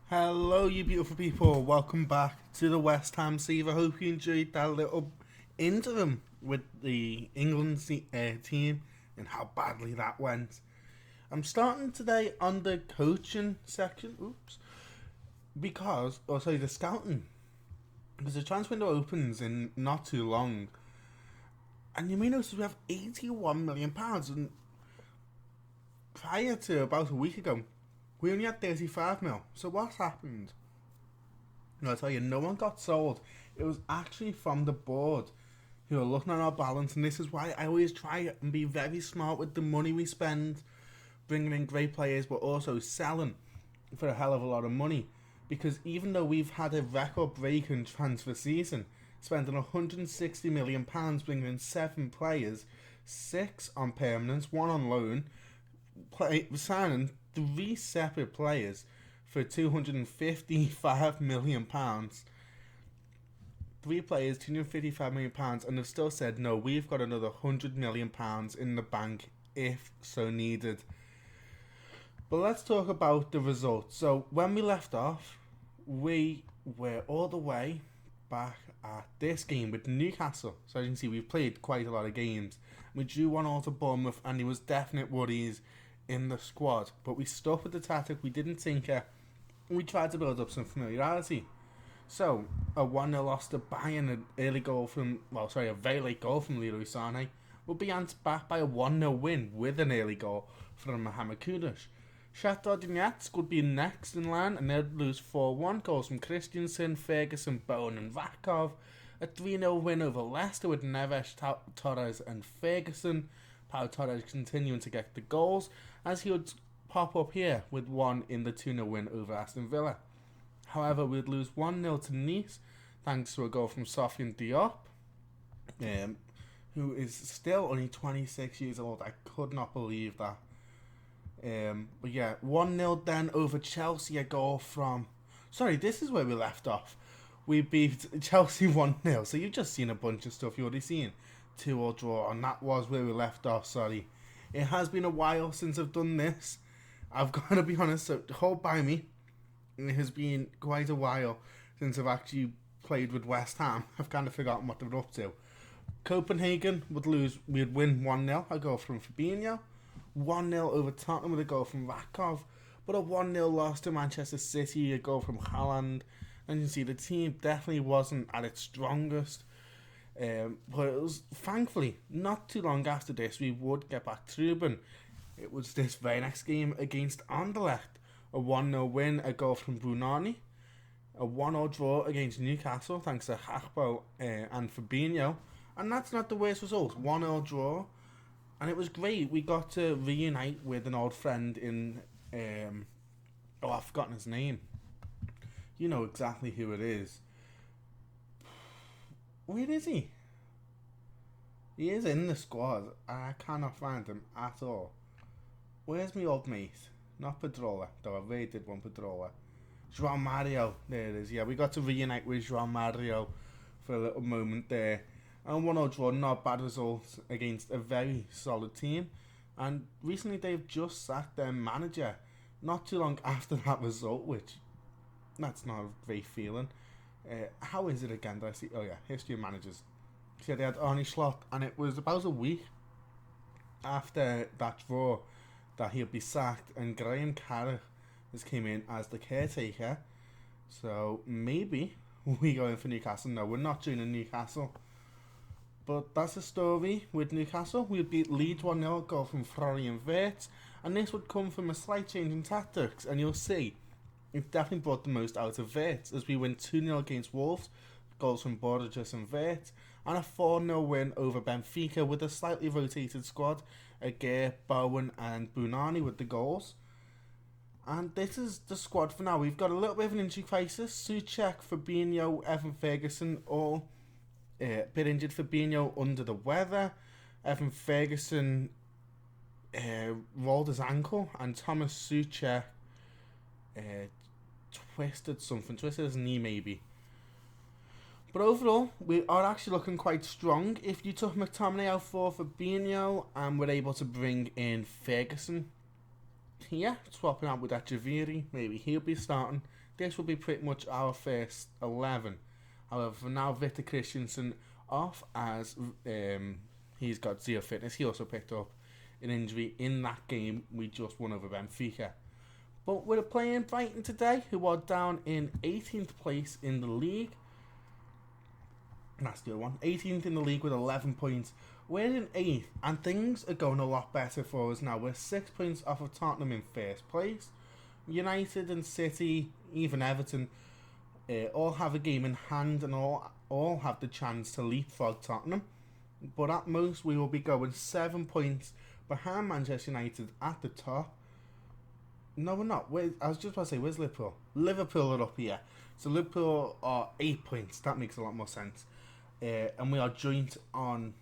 Hello, you beautiful people. Welcome back to the West Ham Save. I hope you enjoyed that little interim with the England team and how badly that went. I'm starting today on the coaching section. The scouting. Because the transfer window opens in not too long. And you may notice we have £81 million. And prior to about a week ago, we only had 35 mil. So what's happened? I'll tell you, no one got sold. It was actually from the board who are looking at our balance, and this is why I always try and be very smart with the money we spend, bringing in great players, but also selling for a hell of a lot of money. Because even though we've had a record-breaking transfer season, spending £160 million, bringing in 7 players, 6 on permanence, 1 on loan, signing 3 separate players for £255 million. 3 players, £255 million, and they've still said, no, we've got another £100 million in the bank if so needed. But let's talk about the results. So when we left off, we were all the way back at this game with Newcastle. So as you can see, we've played quite a lot of games. We drew 1-1 to Bournemouth, and there was definite worries in the squad. But we stuck with the tactic, we didn't tinker, and we tried to build up some familiarity. So, a 1-0 loss to Bayern, a very late goal from Leroy Sané, will be answered back by a 1-0 win with an early goal from Mohamed Kudus. Shakhtar Donetsk would be next in line, and they'd lose 4-1, goals from Christensen, Ferguson, Bowen and Vakov. A 3-0 win over Leicester with Neves, Torres and Ferguson. Pau Torres continuing to get the goals, as he would pop up here with one in the 2-0 win over Aston Villa. However, we'd lose 1-0 to Nice, thanks to a goal from Sofiane Diop, who is still only 26 years old. I could not believe that. But yeah, 1-0 then over Chelsea, a goal from... Sorry, this is where we left off. We beat Chelsea 1-0, so you've just seen a bunch of stuff you've already seen. 2-2 draw, and that was where we left off, sorry. It has been a while since I've done this. I've got to be honest, so hold by me. It has been quite a while since I've actually played with West Ham. I've kind of forgotten what they're up to. Copenhagen we'd win 1-0, a goal from Fabinho. 1-0 over Tottenham with a goal from Vakov. But a 1-0 loss to Manchester City, a goal from Haaland. And you can see the team definitely wasn't at its strongest. But it was, thankfully, not too long after this, we would get back to Ruben. It was this very next game against Anderlecht. A 1-0 win, a goal from Brunani. A 1-0 draw against Newcastle, thanks to Carabao and Fabinho. And that's not the worst result. 1-0 draw. And it was great. We got to reunite with an old friend in... I've forgotten his name. You know exactly who it is. Where is he? He is in the squad. I cannot find him at all. Where's my old mate? Not Pedrola, though I really did want Pedrola. João Mario. There it is. Yeah, we got to reunite with João Mario for a little moment there. And 1-0 draw, not a bad result against a very solid team. And recently they've just sacked their manager. Not too long after that result, which... That's not a great feeling. How is it again? Did I see? Oh yeah, history of managers. So they had Arne Slot, and it was about a week after that draw that he'll be sacked, and Graham Carrick has came in as the caretaker. So maybe we go in for Newcastle. No, we're not joining Newcastle. But that's the story with Newcastle. We'll beat Leeds 1-0, goal from Florian Wirtz, and this would come from a slight change in tactics, and you'll see it definitely brought the most out of Wirtz as we win 2-0 against Wolves, goals from Borges and Wirtz, and a 4-0 win over Benfica with a slightly rotated squad, Aguirre, Bowen and Brunani with the goals. And this is the squad for now. We've got a little bit of an injury crisis. Souček, Fabinho, Evan Ferguson all a bit injured. Fabinho under the weather. Evan Ferguson rolled his ankle, and Thomas Souček twisted his knee maybe. But overall, we are actually looking quite strong. If you took McTominay out for Fabinho and were able to bring in Ferguson here, swapping out with that Javiri, maybe he'll be starting. this will be pretty much our first 11. However, for now, Victor Christensen off as he's got zero fitness. He also picked up an injury in that game we just won over Benfica. But we're playing Brighton today, who are down in 18th place in the league. That's the other one. 18th in the league with 11 points. We're in 8th, and things are going a lot better for us now. We're 6 points off of Tottenham in first place. United and City, even Everton, all have a game in hand and all have the chance to leapfrog Tottenham. But at most, we will be going 7 points behind Manchester United at the top. No, we're not. I was just about to say, where's Liverpool? Liverpool are up here. So Liverpool are 8 points. That makes a lot more sense. And we are joint on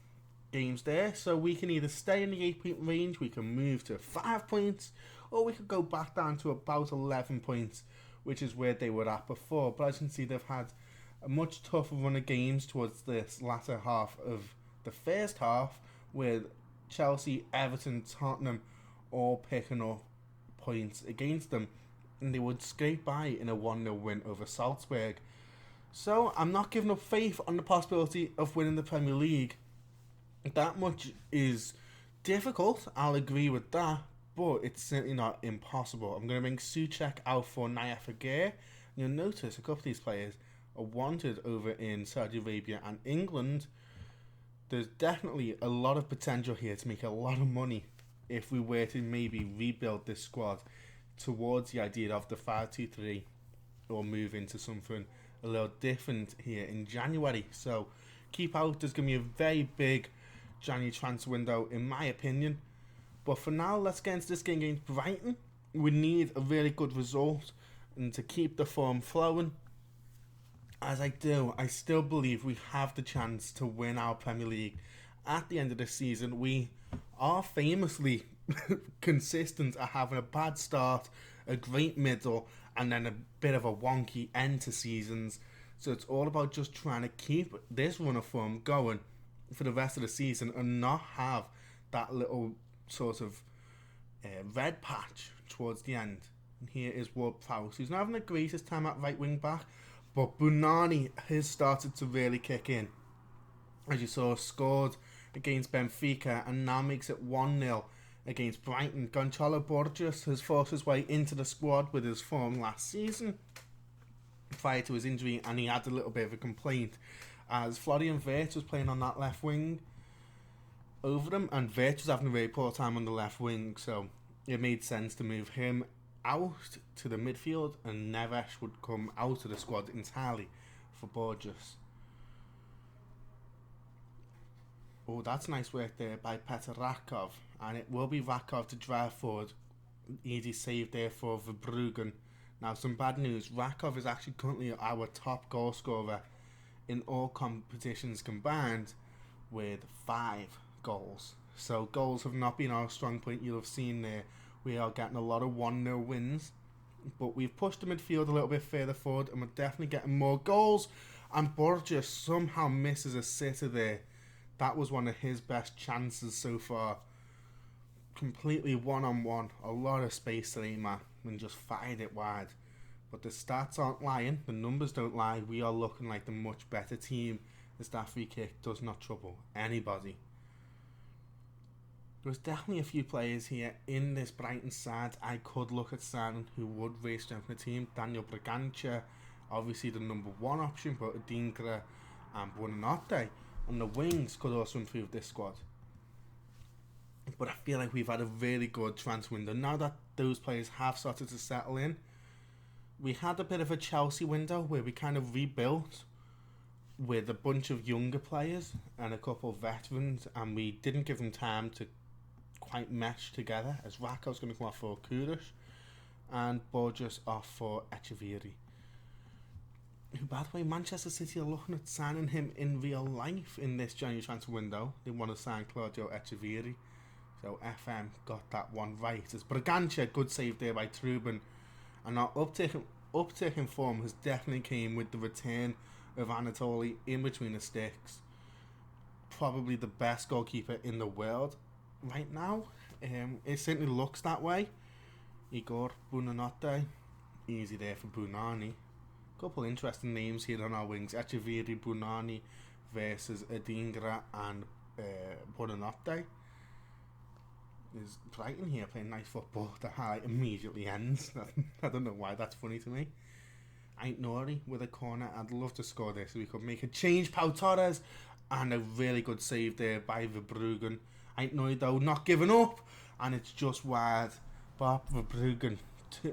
games there. So we can either stay in the 8-point range, we can move to 5 points, or we could go back down to about 11 points, which is where they were at before. But as you can see, they've had a much tougher run of games towards this latter half of the first half, with Chelsea, Everton, Tottenham all picking up points against them, and they would scrape by in a 1-0 win over Salzburg. So I'm not giving up faith on the possibility of winning the Premier League. That much is difficult, I'll agree with that, but it's certainly not impossible. I'm going to bring Souček out for Naya Fagir. You'll notice a couple of these players are wanted over in Saudi Arabia and England. There's definitely a lot of potential here to make a lot of money if we were to maybe rebuild this squad towards the idea of the 5-2-3 or move into something a little different here in January. So keep out. There's going to be a very big January transfer window in my opinion. But for now, let's get into this game against Brighton. We need a really good result and to keep the form flowing. As I do, I still believe we have the chance to win our Premier League at the end of the season. We are famously consistent at having a bad start, a great middle, and then a bit of a wonky end to seasons. So it's all about just trying to keep this run of form going for the rest of the season and not have that little sort of red patch towards the end. And here is Ward-Prowse, who's not having the greatest time at right wing back, but Bunani has started to really kick in. As you saw, scored against Benfica and now makes it 1-0 against Brighton. Gonçalo Borges has forced his way into the squad with his form last season prior to his injury, and he had a little bit of a complaint as Florian Wirtz was playing on that left wing over them, and Wirtz was having a very poor time on the left wing, so it made sense to move him out to the midfield, and Neves would come out of the squad entirely for Borges. Oh, that's nice work there by Petr Rakov, and it will be Rakov to drive forward. Easy save there for Verbruggen. Now, some bad news. Rakov is actually currently our top goal scorer in all competitions combined with 5 goals. So goals have not been our strong point. You'll have seen there we are getting a lot of 1-0 wins, but we've pushed the midfield a little bit further forward and we're definitely getting more goals. And Borges somehow misses a sitter there. That was one of his best chances so far. Completely one-on-one. A lot of space to aim at and just fired it wide. But the stats aren't lying. The numbers don't lie. We are looking like the much better team as that free kick does not trouble anybody. There's definitely a few players here in this Brighton side I could look at signing who would really strengthen the team. Daniel Bragança, obviously the number 1 option, but Adinkra and Buonanotte on the wings could also improve this squad. But I feel like we've had a really good transfer window. Now that those players have started to settle in, we had a bit of a Chelsea window where we kind of rebuilt with a bunch of younger players and a couple of veterans, and we didn't give them time to quite mesh together, as Rakov's going to come off for Kurush and Borges off for Echeverri, who, by the way, Manchester City are looking at signing him in real life in this January transfer window. They want to sign Claudio Echeverri, so FM got that one right. As Bragança, good save there by Trubin, and our uptick in form has definitely came with the return of Anatoly in between the sticks. Probably the best goalkeeper in the world right now. It certainly looks that way. Igor Buonanotte easy there for Bunani. Couple interesting names here on our wings. Echeverri, Bunani versus Adingra and Buonanotte. There's Brighton here playing nice football. The highlight immediately ends. I don't know why that's funny to me. Ain't Nori with a corner. I'd love to score this so we could make a change. Pau Torres and a really good save there by Verbruggen. Ain't Nori though not giving up, and it's just wide. Bob Verbruggen,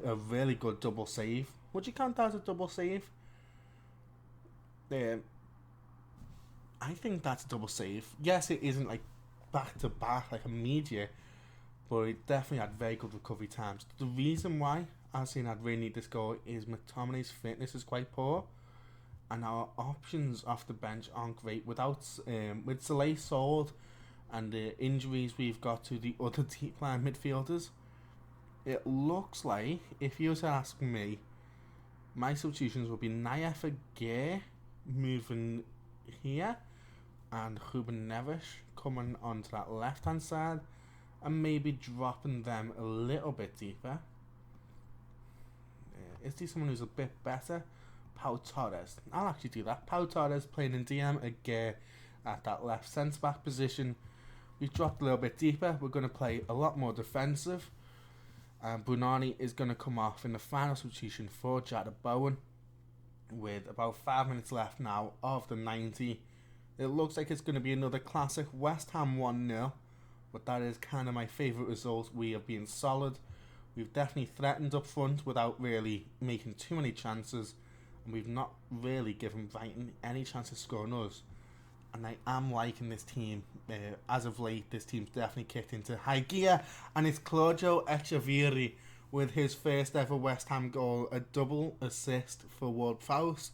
a really good double save. Would you count that as a double save? I think that's a double save. Yes, it isn't like back to back like immediate, but it definitely had very good recovery times. The reason why I've seen I'd really need this goal is McTominay's fitness is quite poor, and our options off the bench aren't great. Without with Soleil sold and the injuries we've got to the other deep line midfielders, it looks like, if you were to ask me, my substitutions would be Naya Aguirre moving here and Ruben Neves coming onto that left hand side and maybe dropping them a little bit deeper. Is there someone who's a bit better? Pau Torres. I'll actually do that. Pau Torres playing in DM again at that left centre back position. We've dropped a little bit deeper. We're going to play a lot more defensive. And Bunani is going to come off in the final substitution for Jared Bowen with about 5 minutes left now of the 90. It looks like it's going to be another classic West Ham 1-0, but that is kind of my favourite result. We have been solid. We've definitely threatened up front without really making too many chances, and we've not really given Brighton any chance of scoring us. And I am liking this team. As of late, this team's definitely kicked into high gear, and it's Claudio Echeverri with his first ever West Ham goal, a double assist for Ward-Prowse.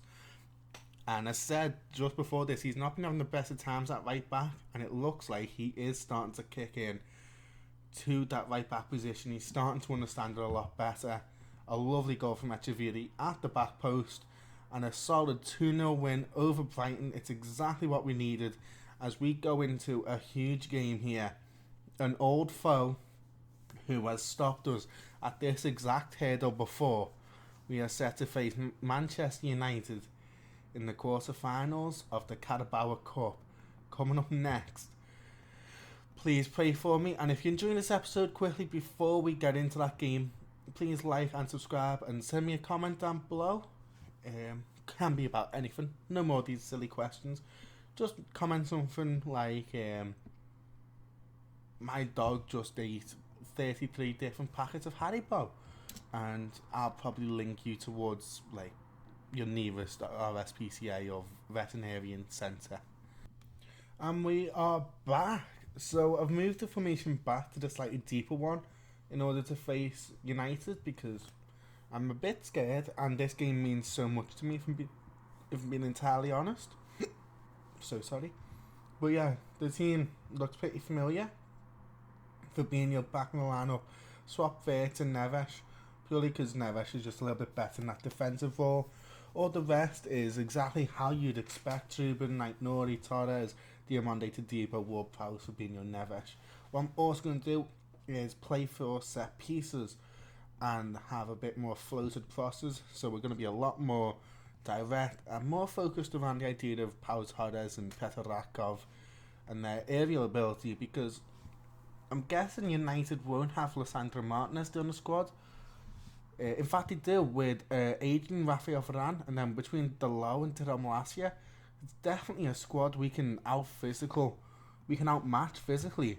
And as said just before this, he's not been having the best of times at right back, and it looks like he is starting to kick in to that right back position. He's starting to understand it a lot better. A lovely goal from Echeverri at the back post and a solid 2-0 win over Brighton. It's exactly what we needed as we go into a huge game here. An old foe who has stopped us at this exact hurdle before. We are set to face Manchester United in the quarterfinals of the Carabao Cup coming up next. Please pray for me, and if you're enjoying this episode, quickly before we get into that game, please like and subscribe and send me a comment down below. Can be about anything, no more of these silly questions. Just comment something like my dog just ate 33 different packets of Haribo, and I'll probably link you towards like your nearest RSPCA or veterinarian centre. And we are back. So I've moved the formation back to the slightly deeper one in order to face United because I'm a bit scared, and this game means so much to me if I'm being entirely honest. So sorry. But yeah, the team looks pretty familiar. Fabinho back in the lineup. Swap there to Neves, purely because Neves is just a little bit better in that defensive role. All the rest is exactly how you'd expect. Ruben, Knight, Nori, Torres, Diamande to Debo, Ward-Prowse, Fabinho, Neves. What I'm also going to do is play for set pieces and have a bit more floated crosses. So we're going to be a lot more direct and more focused around the idea of Pau Torres and Petr Rakov and their aerial ability, because I'm guessing United won't have Lissandro Martinez down the squad. In fact, they do with Adrian, Rafael Varane, and then between Dalot and Tyrell Malacia, it's definitely a squad we can outmatch physically.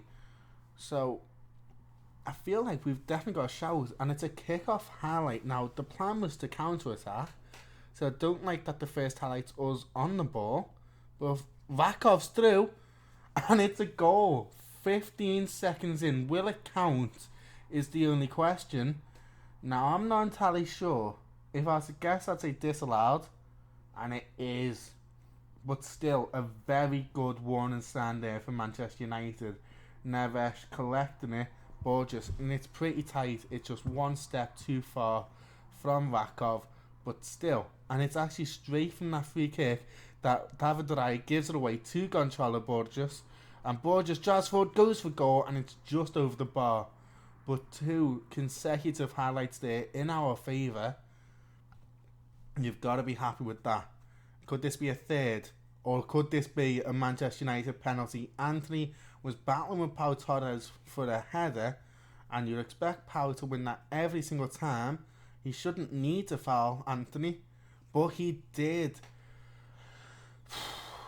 So I feel like we've definitely got a shout, and it's a kick-off highlight. Now, the plan was to counter-attack, so I don't like that the first highlight's us on the ball, but Rakov's through, and it's a goal. 15 seconds in. Will it count is the only question. Now, I'm not entirely sure. If I was to guess, I'd say disallowed, and it is. But still, a very good warning stand there for Manchester United. Neves collecting it, Borges, and it's pretty tight. It's just one step too far from Rakov, but still. And it's actually straight from that free kick that David Raya gives it away to Gonçalo Borges. And Borges drives forward, goes for goal, and it's just over the bar. But 2 consecutive highlights there in our favour. You've got to be happy with that. Could this be a third? Or could this be a Manchester United penalty? Anthony was battling with Pau Torres for a header, and you'd expect Pau to win that every single time. He shouldn't need to foul Anthony, but he did.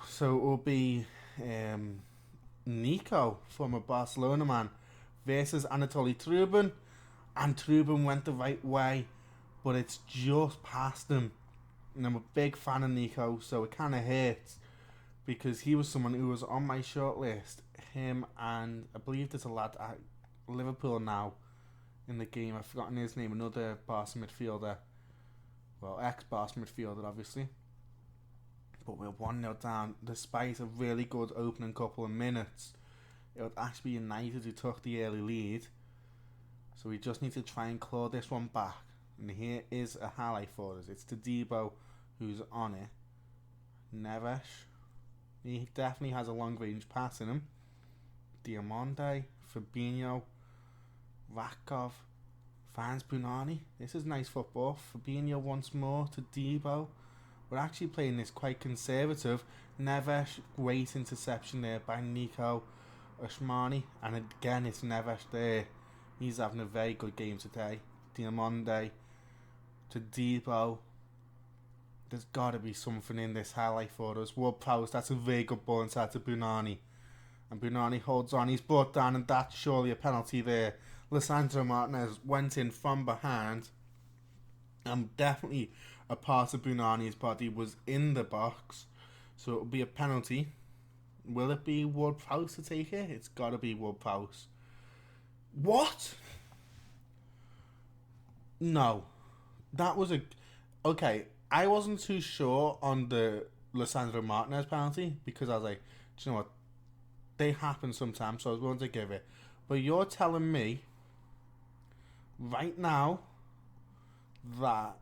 So it will be Nico, former Barcelona man, versus Anatoly Trubin, and Trubin went the right way, but it's just past him. And I'm a big fan of Nico, so it kind of hurts because he was someone who was on my shortlist. Him and I believe there's a lad at Liverpool now in the game. I've forgotten his name. Another Barca midfielder, well, ex-Barca midfielder, obviously. But we're 1-0 down, despite a really good opening couple of minutes. It would actually be United who took the early lead, so we just need to try and claw this one back. And here is a highlight for us. It's Debo who's on it. Neves, he definitely has a long range pass in him. Diamande, Fabinho, Rakov, finds Brunani. This is nice football. Fabinho once more to Debo. We're actually playing this quite conservative. Neves, great interception there by Nico Oshmani. And again, it's Neves there. He's having a very good game today. Diamande to Debo. There's got to be something in this highlight for us. Ward-Prowse, that's a very good ball inside to Brunani. And Brunani holds on, he's brought down, and that's surely a penalty there. Lisandro Martinez went in from behind, and definitely a part of Brunani's body was in the box, so it'll be a penalty. Will it be Ward-Prowse to take it? It's got to be Ward-Prowse. What? No. That was a... Okay, I wasn't too sure on the Lisandro Martinez penalty because I was like, do you know what? They happen sometimes, so I was willing to give it. But you're telling me right now that...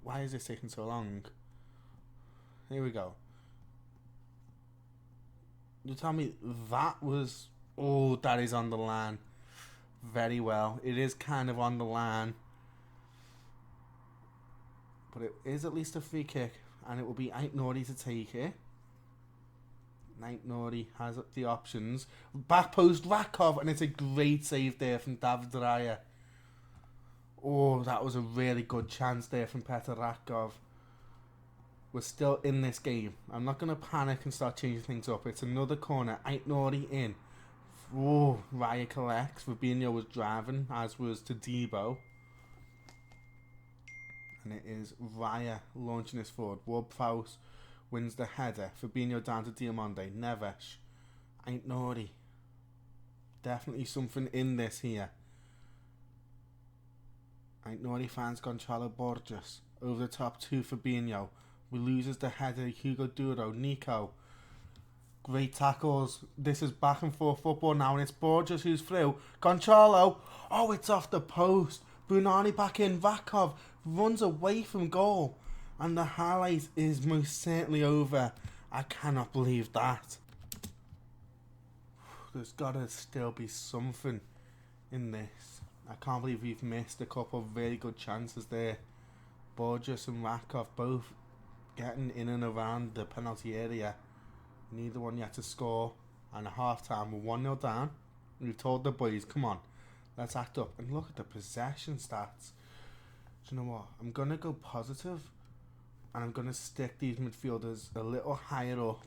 Why is this taking so long? Here we go. You tell me that was... Oh, that is on the line. Very well. It is kind of on the line. But it is at least a free kick. And it will be Ait Nouri to take it. Ait Nouri has the options. Back post, Rakov. And it's a great save there from David Raya. Oh, that was a really good chance there from Petr Rakov. We're still in this game. I'm not going to panic and start changing things up. It's another corner. Ait Nouri in. Oh, Raya collects. Fabinho was driving, as was to Debo. And it is Raya launching this forward. Ward-Prowse wins the header. Fabinho down to Diamande. Neves. Ait Nouri. Definitely something in this here. Ait Nouri finds Gonçalo Borges. Over the top to Fabinho. We loses the header. Hugo Duro. Nico. Great tackles. This is back and forth football now, and it's Borges who's through. Gonçalo. Oh, it's off the post. Brunani back in. Rakov runs away from goal. And the highlight is most certainly over. I cannot believe that. There's got to still be something in this. I can't believe we've missed a couple of very good chances there. Borges and Rakov both getting in and around the penalty area. Neither one yet to score. And at half time, we're 1-0 down. We've told the boys, come on, let's act up. And look at the possession stats. Do you know what? I'm going to go positive. And I'm going to stick these midfielders a little higher up.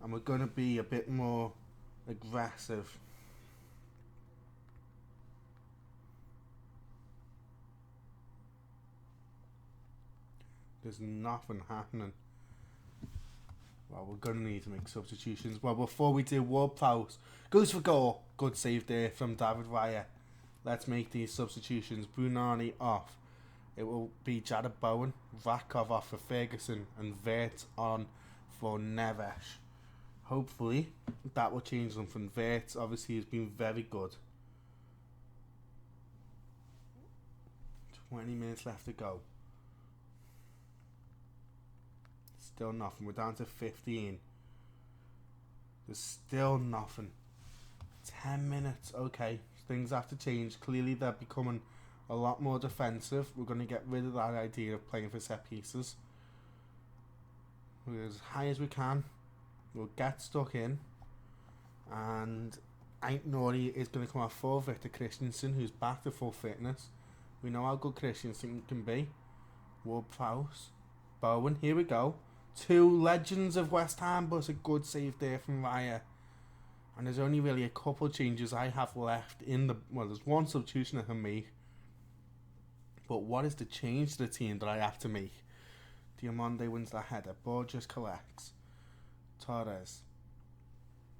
And we're going to be a bit more aggressive. There's nothing happening. Well, we're going to need to make substitutions. Well, before we do, Ward-Prowse goes for goal. Good save there from David Raya. Let's make these substitutions. Brunani off. It will be Jared Bowen. Rakov off for Ferguson. And Vert on for Neves. Hopefully, that will change something. Vert, obviously, has been very good. 20 minutes left to go. Still nothing. We're down to 15. There's still nothing. 10 minutes. Okay. Things have to change. Clearly they're becoming a lot more defensive. We're going to get rid of that idea of playing for set pieces. We're as high as we can. We'll get stuck in. And Ait Nori is going to come off for Victor Christensen, who's back to full fitness. We know how good Christensen can be. Ward-Prowse. Bowen, here we go. 2 legends of West Ham, but a good save there from Raya. And there's only really a couple of changes I have left in the... Well, there's one substitution I can make. But what is the change to the team that I have to make? Diamande wins the header. Borges collects. Torres.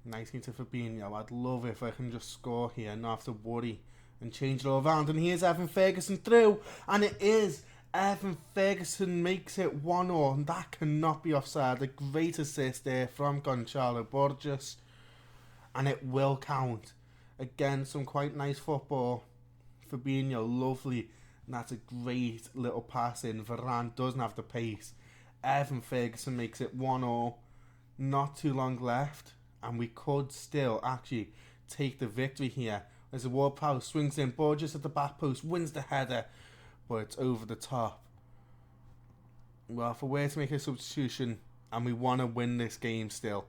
19 to Fabinho. I'd love it if I can just score here and not have to worry and change it all around. And here's Evan Ferguson through. And it is. Evan Ferguson makes it 1-0. And that cannot be offside. A great assist there from Gonçalo Borges. And it will count. Again, some quite nice football. Fabinho, lovely. And that's a great little pass in. Varane doesn't have the pace. Evan Ferguson makes it 1-0. Not too long left. And we could still actually take the victory here. As the Ward-Prowse swings in. Borges at the back post. Wins the header. But it's over the top. Well, if we're to make a substitution and we want to win this game still,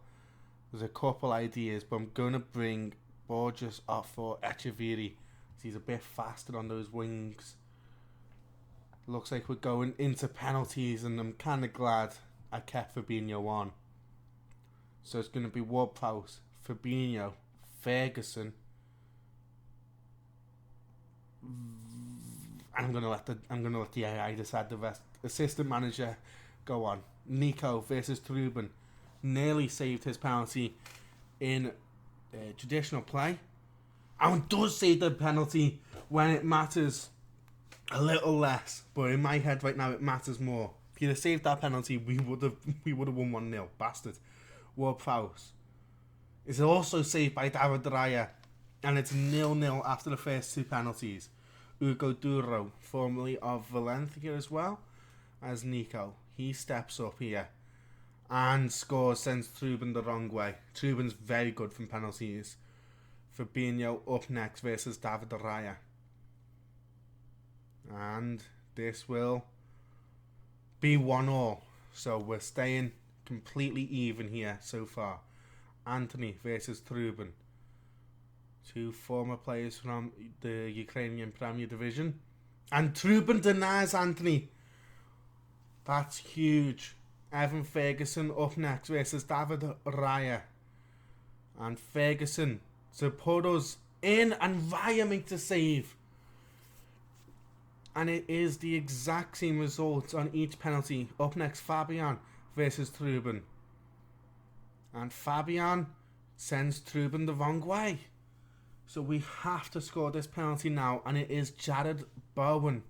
there's a couple ideas. But I'm going to bring Borges off for Echeverri. He's a bit faster on those wings. Looks like we're going into penalties, and I'm kind of glad I kept Fabinho on. So it's going to be Ward-Prowse, Fabinho, Ferguson. I'm going to let the AI decide the rest. Assistant manager, go on. Nico versus Trubin. Nearly saved his penalty in traditional play. And does save the penalty when it matters a little less. But in my head right now, it matters more. If he'd have saved that penalty, we would have won 1-0. Bastard. Ward-Prowse is also saved by David Raya. And it's 0-0 after the first 2 penalties. Hugo Duro, formerly of Valencia as well as Nico. He steps up here and scores, sends Trubin the wrong way. Trubin's very good from penalties. Fabinho up next versus David Raya. And this will be 1-1. So we're staying completely even here so far. Anthony versus Trubin. 2 former players from the Ukrainian Premier Division. And Trubin denies Anthony. That's huge. Evan Ferguson up next versus David Raya. And Ferguson to put us in, and Raya makes a save. And it is the exact same result on each penalty. Up next, Fabian versus Trubin. And Fabian sends Trubin the wrong way. So we have to score this penalty now, and it is Jared Bowen.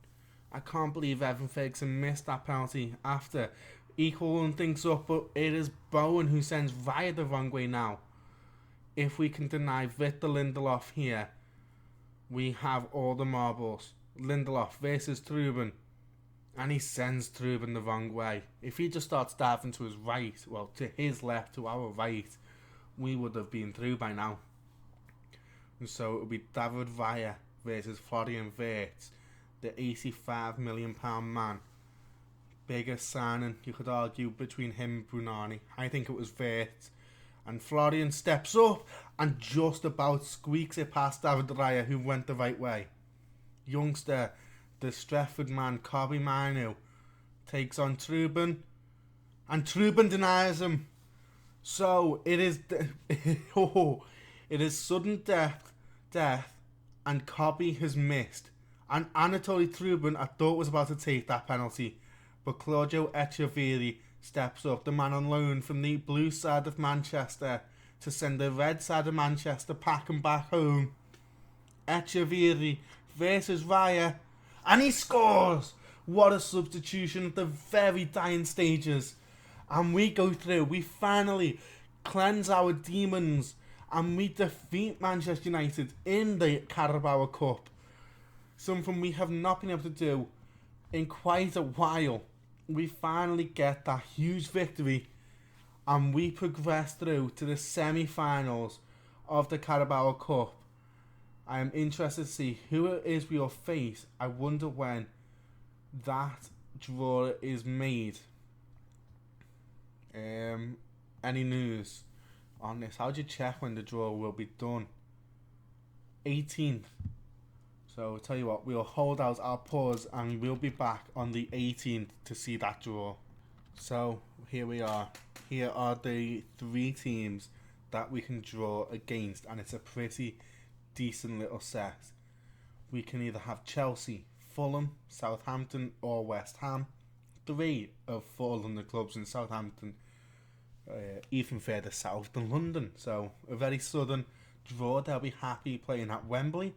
I can't believe Evan Ferguson missed that penalty after equaling things up, but it is Bowen who sends Raya the wrong way now. If we can deny Victor Lindelof here, we have all the marbles. Lindelof versus Trubin, and he sends Trubin the wrong way. If he just starts diving to his right, well, to his left, to our right, we would have been through by now. And so it will be David Raya versus Florian Wirtz, the £85 million man. Biggest signing, you could argue, between him and Brunani. I think it was Wirtz. And Florian steps up and just about squeaks it past David Raya, who went the right way. Youngster, the Stretford man, Kobe Manu, takes on Trubin. And Trubin denies him. So it is... it is sudden death, and Kobe has missed. And Anatoly Trubin, I thought, was about to take that penalty. But Claudio Echeverri steps up, the man on loan from the blue side of Manchester, to send the red side of Manchester packing back home. Echeverri versus Raya, and he scores! What a substitution at the very dying stages. And we go through, we finally cleanse our demons, and we defeat Manchester United in the Carabao Cup. Something we have not been able to do in quite a while. We finally get that huge victory, and we progress through to the semi-finals of the Carabao Cup. I am interested to see who it is we will face. I wonder when that draw is made. Any news on this? How do you check when the draw will be done? 18th. So I'll tell you what, we'll hold out our pause and we'll be back on the 18th to see that draw. So here we are. Here are the 3 teams that we can draw against, and it's a pretty decent little set. We can either have Chelsea, Fulham, Southampton or West Ham. 3 of 4 London clubs in Southampton, even further south than London. So a very southern draw. They'll be happy playing at Wembley.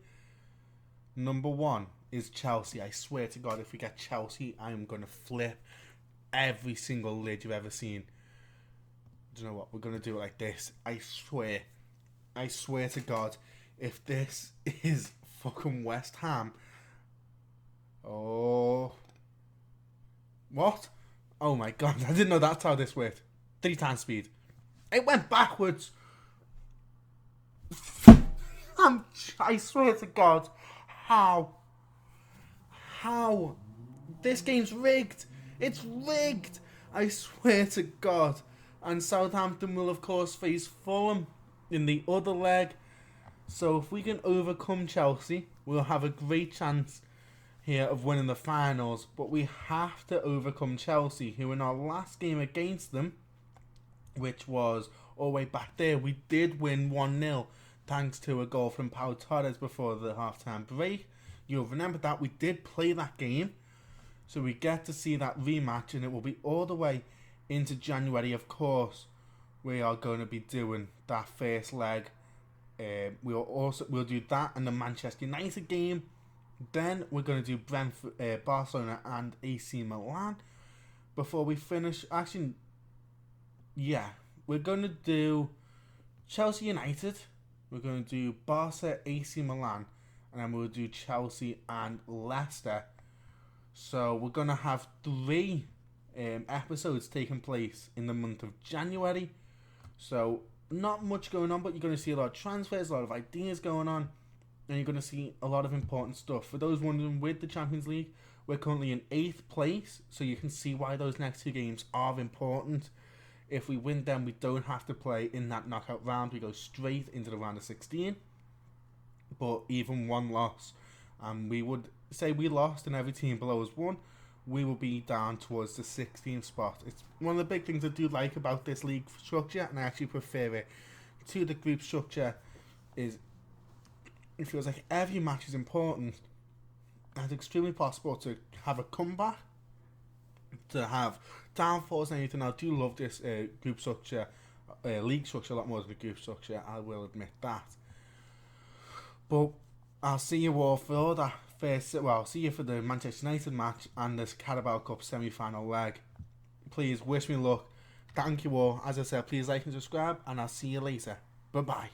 Number 1 is Chelsea. I swear to God, if we get Chelsea, I am going to flip every single lid you've ever seen. Do you know what? We're going to do it like this. I swear to God, if this is fucking West Ham. Oh. What? Oh my God, I didn't know that's how this worked. 3 times speed. It went backwards. I swear to God. How? This game's rigged. It's rigged. I swear to God. And Southampton will, of course, face Fulham in the other leg. So if we can overcome Chelsea, we'll have a great chance here of winning the finals. But we have to overcome Chelsea, who in our last game against them, which was all the way back there, we did win 1-0 thanks to a goal from Pau Torres before the half-time break. You'll remember that we did play that game. So we get to see that rematch, and it will be all the way into January, of course. We are going to be doing that first leg. We'll do that and the Manchester United game. Then we're going to do Brentford, Barcelona and AC Milan before we finish. Actually, yeah, we're going to do Chelsea United. We're going to do Barca, AC Milan, and then we'll do Chelsea and Leicester. So we're going to have 3 episodes taking place in the month of January. So not much going on, but you're going to see a lot of transfers, a lot of ideas going on, and you're going to see a lot of important stuff. For those wondering, with the Champions League, we're currently in 8th place, so you can see why those next 2 games are important. If we win them, we don't have to play in that knockout round. We go straight into the round of 16. But even 1 loss, and we would say we lost and every team below us won, we will be down towards the 16th spot. It's one of the big things I do like about this league structure, and I actually prefer it to the group structure, is it feels like every match is important, and it's extremely possible to have a comeback, to have downfalls and anything. I do love this group structure, league structure a lot more than the group structure, I will admit that. But I'll see you all for that first. Well, I'll see you for the Manchester United match and this Carabao Cup semi-final leg. Please wish me luck. Thank you all. As I said, please like and subscribe, and I'll see you later. Bye bye.